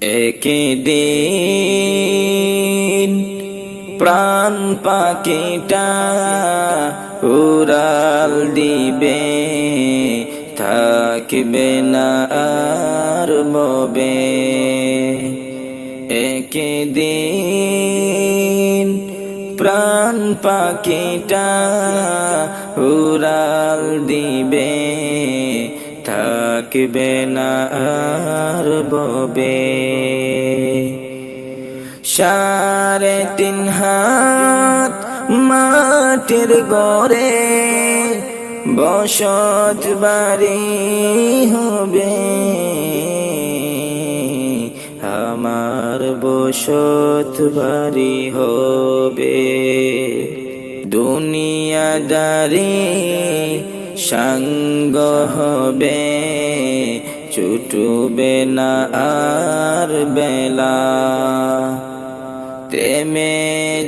একদিন প্রাণ পাখিটা উড়াল দিবে, থাকবে না আর ববে। একদিন প্রাণ পাখিটা উড়াল দিবে, থাকবে না আর ববে। 3.5 হাত মাটির ঘরে বসত বাড়ি হবে, আমার বসত বাড়ি হবে। দুনিয়াদারি সঙ্গ হবে, ছুটবে না আর বেলা। থেমে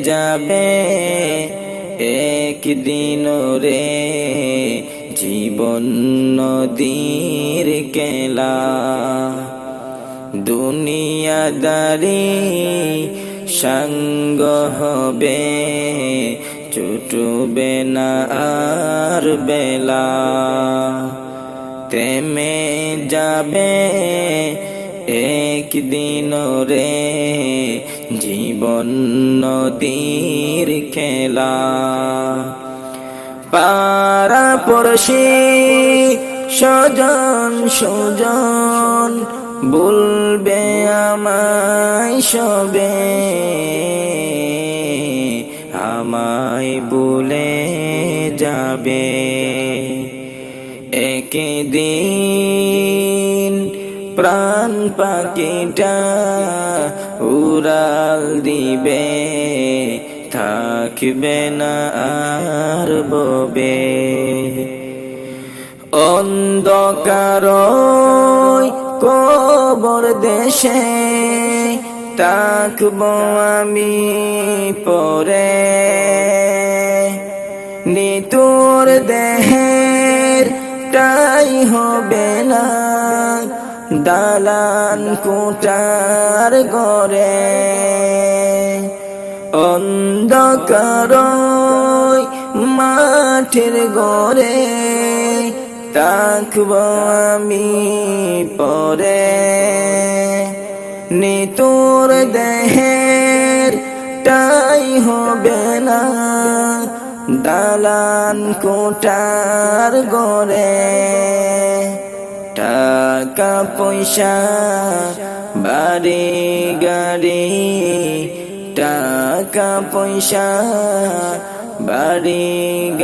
যাবে একদিন রে জীবন নদীর কেলা। দুনিয়াদারি সঙ্গ হবে, ছুটবে না আর বেলা। থেমে যাবে একদিন রে জীবন নদীর খেলা। পাড়া পড়শি স্বজন সুজন বলবে আমায় সবে, আমায় ভুলে যাবে। একদিন প্রাণ পাখিটা উড়াল দিবে, থাকবে না আর ববে। অন্ধকার কবর দেশে থাকব আমি পরে, নিতুর দেহের টাই হবে না দালান কোঠার ঘরে। অন্ধকার মাঠের ঘরে থাকব আমি পরে, নিতুর দেহের টাই হবে না দালান কোঠার ঘরে। টাকা পয়সা বাড়ি গাড়ি, টাকা পয়সা বাড়ি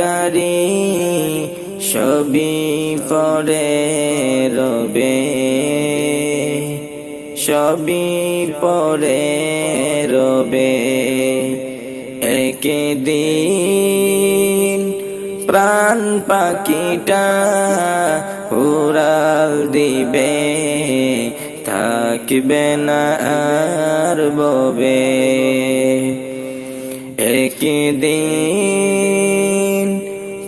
গাড়ি সবই পড়ে রবে, সবই পড়ে রবে। একদিন প্রাণ পাখিটা উড়াল দিবে, থাকবে না আর ববে। একদিন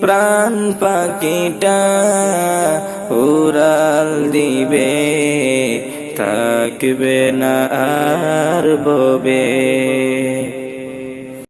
প্রাণ পাখিটা উড়াল দিবে, থাকবে না আর ববে।